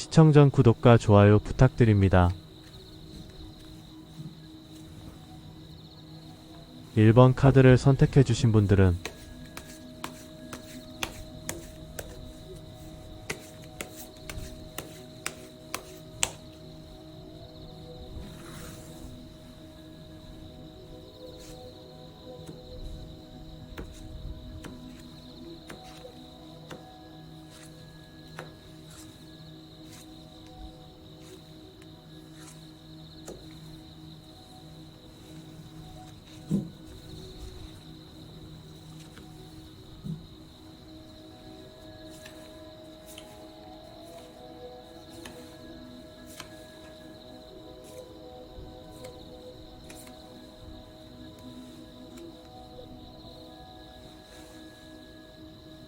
시청 전 구독과 좋아요 부탁드립니다. 1번 카드를 선택해주신 분들은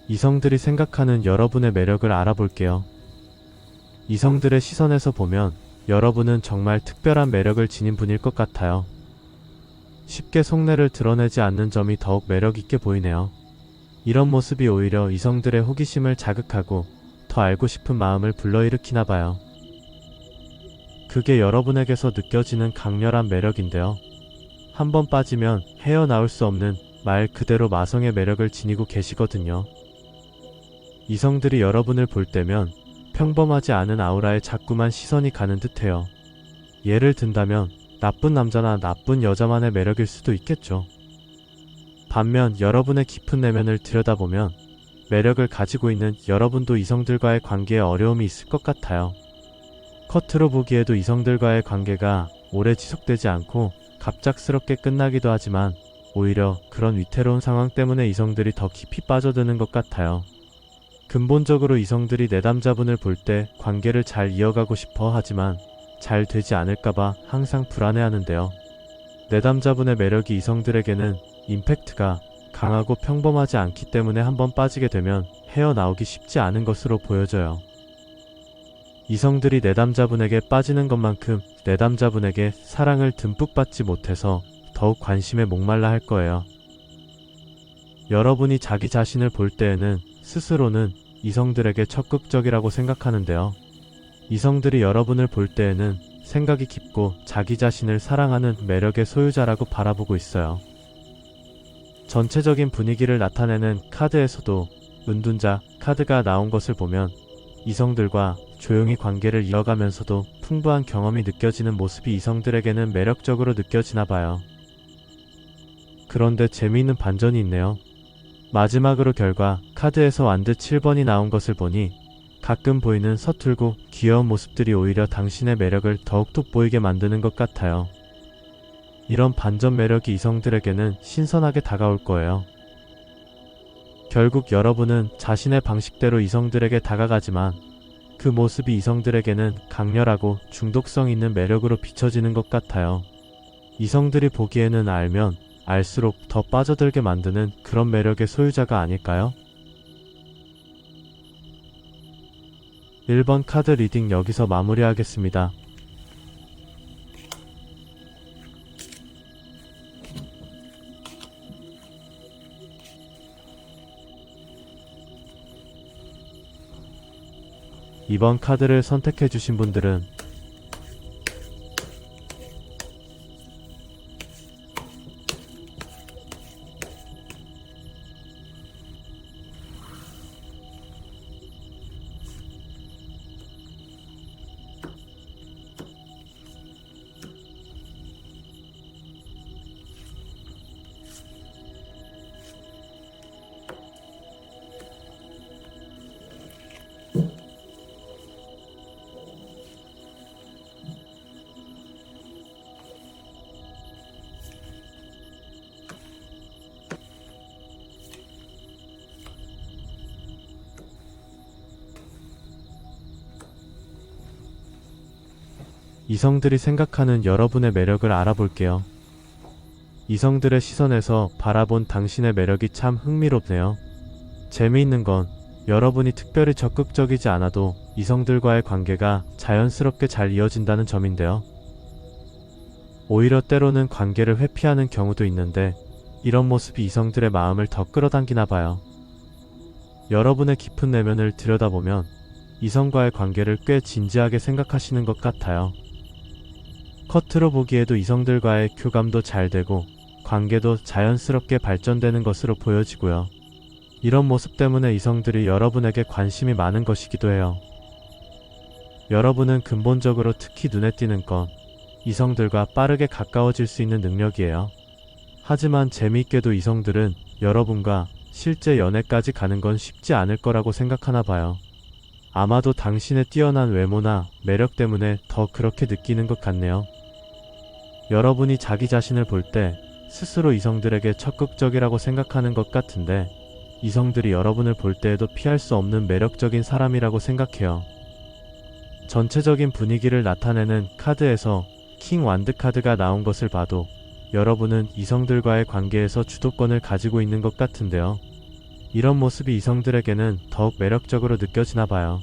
이성들이 생각하는 여러분의 매력을 알아볼게요. 이성들의 시선에서 보면 여러분은 정말 특별한 매력을 지닌 분일 것 같아요. 쉽게 속내를 드러내지 않는 점이 더욱 매력있게 보이네요. 이런 모습이 오히려 이성들의 호기심을 자극하고 더 알고 싶은 마음을 불러일으키나 봐요. 그게 여러분에게서 느껴지는 강렬한 매력인데요. 한번 빠지면 헤어나올 수 없는 말 그대로 마성의 매력을 지니고 계시거든요. 이성들이 여러분을 볼 때면 평범하지 않은 아우라에 자꾸만 시선이 가는 듯해요. 예를 든다면 나쁜 남자나 나쁜 여자만의 매력일 수도 있겠죠. 반면 여러분의 깊은 내면을 들여다보면 매력을 가지고 있는 여러분도 이성들과의 관계에 어려움이 있을 것 같아요. 겉으로 보기에도 이성들과의 관계가 오래 지속되지 않고 갑작스럽게 끝나기도 하지만 오히려 그런 위태로운 상황 때문에 이성들이 더 깊이 빠져드는 것 같아요. 근본적으로 이성들이 내담자분을 볼 때 관계를 잘 이어가고 싶어 하지만 잘 되지 않을까봐 항상 불안해하는데요. 내담자분의 매력이 이성들에게는 임팩트가 강하고 평범하지 않기 때문에 한번 빠지게 되면 헤어나오기 쉽지 않은 것으로 보여져요. 이성들이 내담자분에게 빠지는 것만큼 내담자분에게 사랑을 듬뿍 받지 못해서 더욱 관심에 목말라 할 거예요. 여러분이 자기 자신을 볼 때에는 스스로는 이성들에게 적극적이라고 생각하는데요. 이성들이 여러분을 볼 때에는 생각이 깊고 자기 자신을 사랑하는 매력의 소유자라고 바라보고 있어요. 전체적인 분위기를 나타내는 카드에서도 은둔자 카드가 나온 것을 보면 이성들과 조용히 관계를 이어가면서도 풍부한 경험이 느껴지는 모습이 이성들에게는 매력적으로 느껴지나 봐요. 그런데 재미있는 반전이 있네요. 마지막으로 결과 카드에서 완드 7번이 나온 것을 보니 가끔 보이는 서툴고 귀여운 모습들이 오히려 당신의 매력을 더욱 돋보이게 만드는 것 같아요. 이런 반전 매력이 이성들에게는 신선하게 다가올 거예요. 결국 여러분은 자신의 방식대로 이성들에게 다가가지만 그 모습이 이성들에게는 강렬하고 중독성 있는 매력으로 비춰지는 것 같아요. 이성들이 보기에는 알면 알수록 더 빠져들게 만드는 그런 매력의 소유자가 아닐까요? 1번 카드 리딩 여기서 마무리하겠습니다. 이번 카드를 선택해주신 분들은 이성들이 생각하는 여러분의 매력을 알아볼게요. 이성들의 시선에서 바라본 당신의 매력이 참 흥미롭네요. 재미있는 건 여러분이 특별히 적극적이지 않아도 이성들과의 관계가 자연스럽게 잘 이어진다는 점인데요. 오히려 때로는 관계를 회피하는 경우도 있는데 이런 모습이 이성들의 마음을 더 끌어당기나 봐요. 여러분의 깊은 내면을 들여다보면 이성과의 관계를 꽤 진지하게 생각하시는 것 같아요. 겉으로 보기에도 이성들과의 교감도 잘 되고 관계도 자연스럽게 발전되는 것으로 보여지고요. 이런 모습 때문에 이성들이 여러분에게 관심이 많은 것이기도 해요. 여러분은 근본적으로 특히 눈에 띄는 건 이성들과 빠르게 가까워질 수 있는 능력이에요. 하지만 재미있게도 이성들은 여러분과 실제 연애까지 가는 건 쉽지 않을 거라고 생각하나 봐요. 아마도 당신의 뛰어난 외모나 매력 때문에 더 그렇게 느끼는 것 같네요. 여러분이 자기 자신을 볼 때 스스로 이성들에게 적극적이라고 생각하는 것 같은데 이성들이 여러분을 볼 때에도 피할 수 없는 매력적인 사람이라고 생각해요. 전체적인 분위기를 나타내는 카드에서 킹 완드 카드가 나온 것을 봐도 여러분은 이성들과의 관계에서 주도권을 가지고 있는 것 같은데요. 이런 모습이 이성들에게는 더욱 매력적으로 느껴지나 봐요.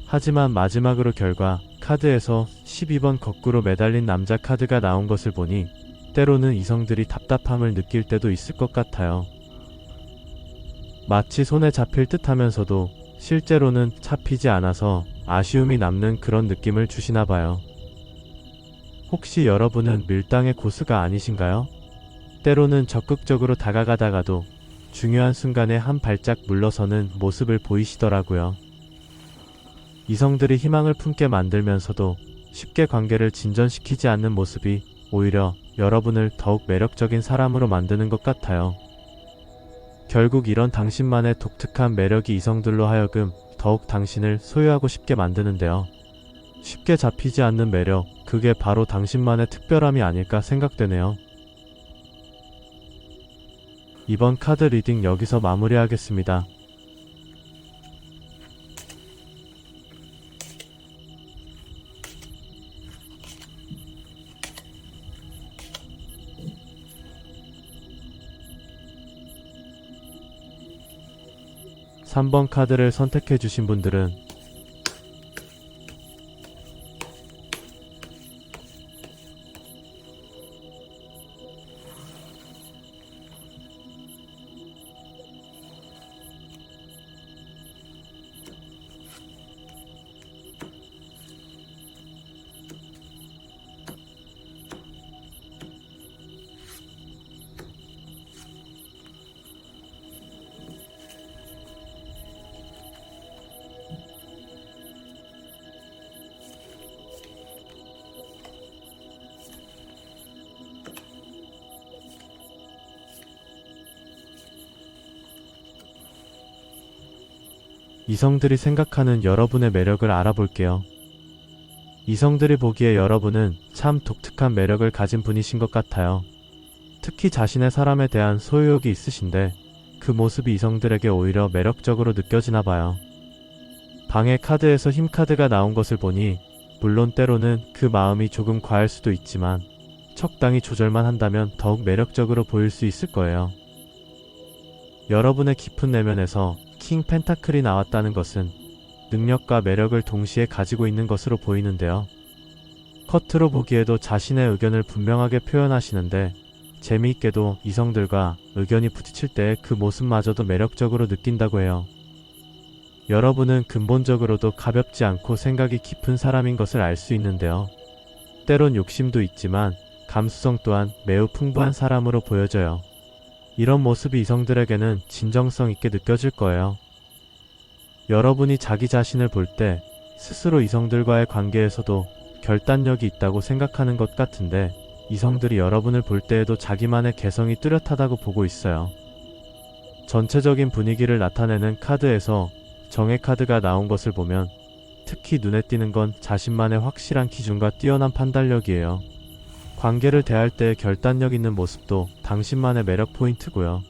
하지만 마지막으로 결과 카드에서 12번 거꾸로 매달린 남자 카드가 나온 것을 보니 때로는 이성들이 답답함을 느낄 때도 있을 것 같아요. 마치 손에 잡힐 듯 하면서도 실제로는 잡히지 않아서 아쉬움이 남는 그런 느낌을 주시나 봐요. 혹시 여러분은 밀당의 고수가 아니신가요? 때로는 적극적으로 다가가다가도 중요한 순간에 한 발짝 물러서는 모습을 보이시더라고요. 이성들이 희망을 품게 만들면서도 쉽게 관계를 진전시키지 않는 모습이 오히려 여러분을 더욱 매력적인 사람으로 만드는 것 같아요. 결국 이런 당신만의 독특한 매력이 이성들로 하여금 더욱 당신을 소유하고 싶게 만드는데요. 쉽게 잡히지 않는 매력, 그게 바로 당신만의 특별함이 아닐까 생각되네요. 이번 카드 리딩 여기서 마무리하겠습니다. (3번) 카드를 선택해주신 분들은 이성들이 생각하는 여러분의 매력을 알아볼게요. 이성들이 보기에 여러분은 참 독특한 매력을 가진 분이신 것 같아요. 특히 자신의 사람에 대한 소유욕이 있으신데 그 모습이 이성들에게 오히려 매력적으로 느껴지나 봐요. 방해 카드에서 힘 카드가 나온 것을 보니 물론 때로는 그 마음이 조금 과할 수도 있지만 적당히 조절만 한다면 더욱 매력적으로 보일 수 있을 거예요. 여러분의 깊은 내면에서 킹 펜타클이 나왔다는 것은 능력과 매력을 동시에 가지고 있는 것으로 보이는데요. 겉으로 보기에도 자신의 의견을 분명하게 표현하시는데 재미있게도 이성들과 의견이 부딪힐 때 그 모습마저도 매력적으로 느낀다고 해요. 여러분은 근본적으로도 가볍지 않고 생각이 깊은 사람인 것을 알 수 있는데요. 때론 욕심도 있지만 감수성 또한 매우 풍부한 사람으로 보여져요. 이런 모습이 이성들에게는 진정성 있게 느껴질 거예요. 여러분이 자기 자신을 볼 때 스스로 이성들과의 관계에서도 결단력이 있다고 생각하는 것 같은데 이성들이 여러분을 볼 때에도 자기만의 개성이 뚜렷하다고 보고 있어요. 전체적인 분위기를 나타내는 카드에서 정의 카드가 나온 것을 보면 특히 눈에 띄는 건 자신만의 확실한 기준과 뛰어난 판단력이에요. 관계를 대할 때의 결단력 있는 모습도 당신만의 매력 포인트고요.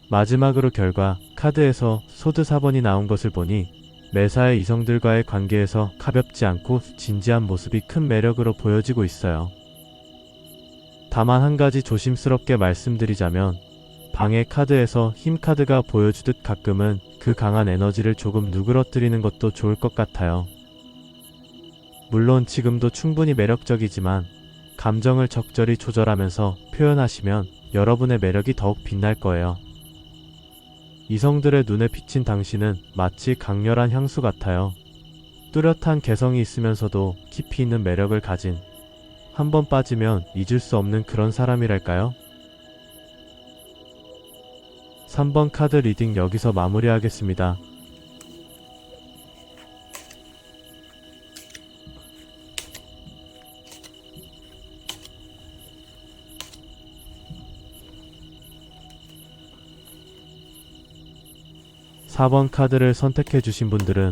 마지막으로 결과 카드에서 소드 4번이 나온 것을 보니 매사에 이성들과의 관계에서 가볍지 않고 진지한 모습이 큰 매력으로 보여지고 있어요. 다만 한 가지 조심스럽게 말씀드리자면 방해 카드에서 힘 카드가 보여주듯 가끔은 그 강한 에너지를 조금 누그러뜨리는 것도 좋을 것 같아요. 물론 지금도 충분히 매력적이지만 감정을 적절히 조절하면서 표현하시면 여러분의 매력이 더욱 빛날 거예요. 이성들의 눈에 비친 당신은 마치 강렬한 향수 같아요. 뚜렷한 개성이 있으면서도 깊이 있는 매력을 가진, 한 번 빠지면 잊을 수 없는 그런 사람이랄까요? 3번 카드 리딩 여기서 마무리하겠습니다. (4번) 카드를 선택해주신 분들은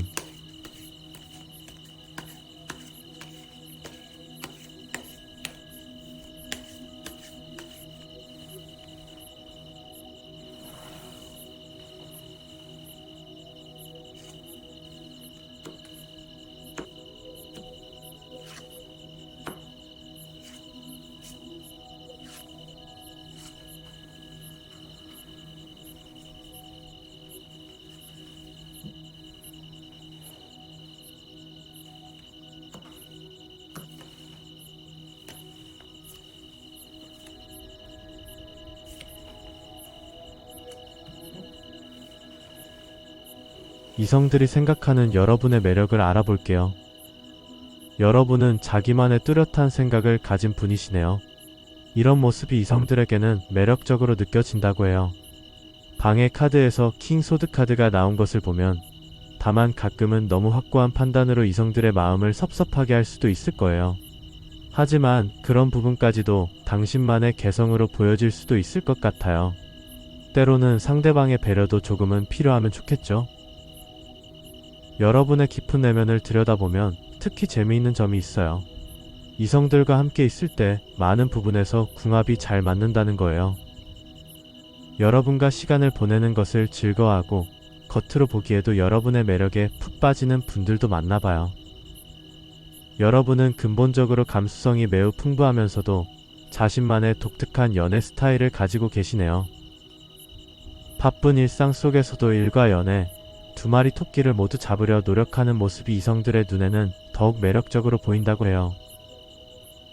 이성들이 생각하는 여러분의 매력을 알아볼게요. 여러분은 자기만의 뚜렷한 생각을 가진 분이시네요. 이런 모습이 이성들에게는 매력적으로 느껴진다고 해요. 방해 카드에서 킹 소드 카드가 나온 것을 보면 다만 가끔은 너무 확고한 판단으로 이성들의 마음을 섭섭하게 할 수도 있을 거예요. 하지만 그런 부분까지도 당신만의 개성으로 보여질 수도 있을 것 같아요. 때로는 상대방의 배려도 조금은 필요하면 좋겠죠. 여러분의 깊은 내면을 들여다보면 특히 재미있는 점이 있어요. 이성들과 함께 있을 때 많은 부분에서 궁합이 잘 맞는다는 거예요. 여러분과 시간을 보내는 것을 즐거워하고 겉으로 보기에도 여러분의 매력에 푹 빠지는 분들도 많나봐요. 여러분은 근본적으로 감수성이 매우 풍부하면서도 자신만의 독특한 연애 스타일을 가지고 계시네요. 바쁜 일상 속에서도 일과 연애, 두 마리 토끼를 모두 잡으려 노력하는 모습이 이성들의 눈에는 더욱 매력적으로 보인다고 해요.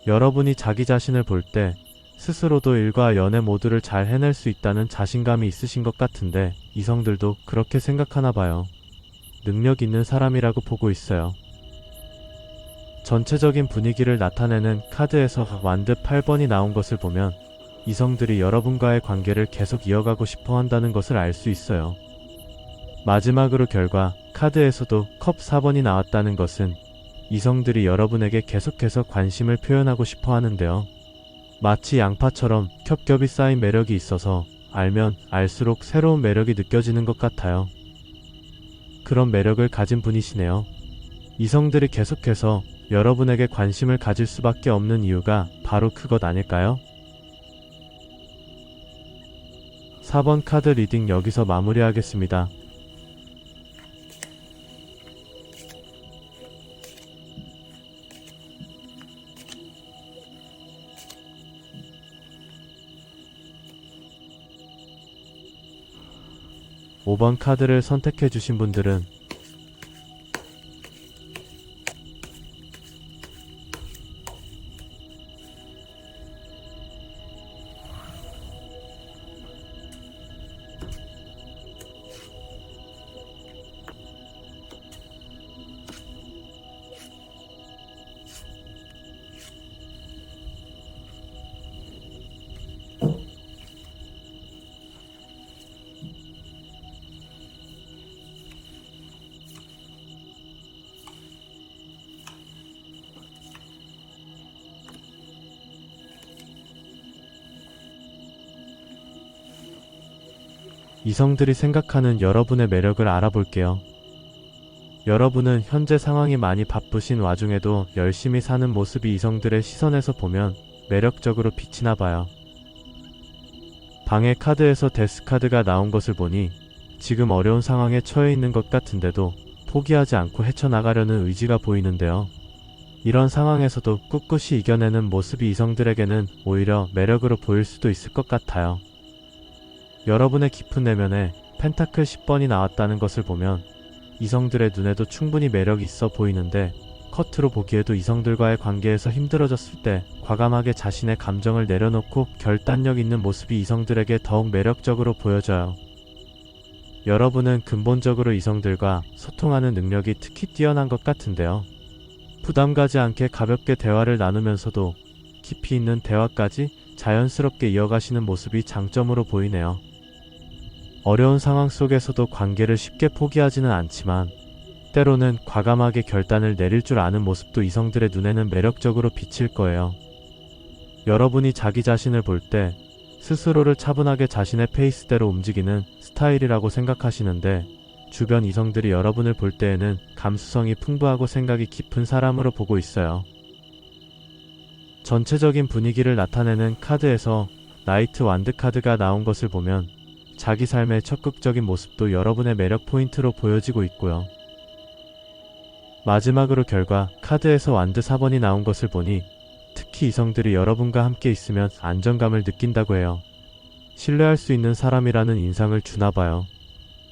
여러분이 자기 자신을 볼 때 스스로도 일과 연애 모두를 잘 해낼 수 있다는 자신감이 있으신 것 같은데 이성들도 그렇게 생각하나 봐요. 능력 있는 사람이라고 보고 있어요. 전체적인 분위기를 나타내는 카드에서 완드 8번이 나온 것을 보면 이성들이 여러분과의 관계를 계속 이어가고 싶어 한다는 것을 알 수 있어요. 마지막으로 결과 카드에서도 컵 4번이 나왔다는 것은 이성들이 여러분에게 계속해서 관심을 표현하고 싶어 하는데요. 마치 양파처럼 겹겹이 쌓인 매력이 있어서 알면 알수록 새로운 매력이 느껴지는 것 같아요. 그런 매력을 가진 분이시네요. 이성들이 계속해서 여러분에게 관심을 가질 수밖에 없는 이유가 바로 그것 아닐까요? 4번 카드 리딩 여기서 마무리하겠습니다. (5번) 카드를 선택해주신 분들은 이성들이 생각하는 여러분의 매력을 알아볼게요. 여러분은 현재 상황이 많이 바쁘신 와중에도 열심히 사는 모습이 이성들의 시선에서 보면 매력적으로 비치나 봐요. 방해 카드에서 데스 카드가 나온 것을 보니 지금 어려운 상황에 처해 있는 것 같은데도 포기하지 않고 헤쳐나가려는 의지가 보이는데요. 이런 상황에서도 꿋꿋이 이겨내는 모습이 이성들에게는 오히려 매력으로 보일 수도 있을 것 같아요. 여러분의 깊은 내면에 펜타클 10번이 나왔다는 것을 보면 이성들의 눈에도 충분히 매력이 있어 보이는데 겉으로 보기에도 이성들과의 관계에서 힘들어졌을 때 과감하게 자신의 감정을 내려놓고 결단력 있는 모습이 이성들에게 더욱 매력적으로 보여져요. 여러분은 근본적으로 이성들과 소통하는 능력이 특히 뛰어난 것 같은데요. 부담 가지 않게 가볍게 대화를 나누면서도 깊이 있는 대화까지 자연스럽게 이어가시는 모습이 장점으로 보이네요. 어려운 상황 속에서도 관계를 쉽게 포기하지는 않지만 때로는 과감하게 결단을 내릴 줄 아는 모습도 이성들의 눈에는 매력적으로 비칠 거예요. 여러분이 자기 자신을 볼 때 스스로를 차분하게 자신의 페이스대로 움직이는 스타일이라고 생각하시는데 주변 이성들이 여러분을 볼 때에는 감수성이 풍부하고 생각이 깊은 사람으로 보고 있어요. 전체적인 분위기를 나타내는 카드에서 나이트 완드 카드가 나온 것을 보면 자기 삶의 적극적인 모습도 여러분의 매력 포인트로 보여지고 있고요. 마지막으로 결과 카드에서 완드 4번이 나온 것을 보니 특히 이성들이 여러분과 함께 있으면 안정감을 느낀다고 해요. 신뢰할 수 있는 사람이라는 인상을 주나 봐요.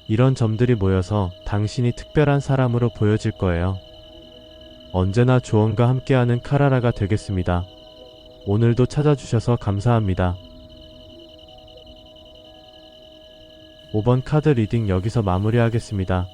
이런 점들이 모여서 당신이 특별한 사람으로 보여질 거예요. 언제나 조언과 함께하는 카라라가 되겠습니다. 오늘도 찾아주셔서 감사합니다. 5번 카드 리딩 여기서 마무리하겠습니다.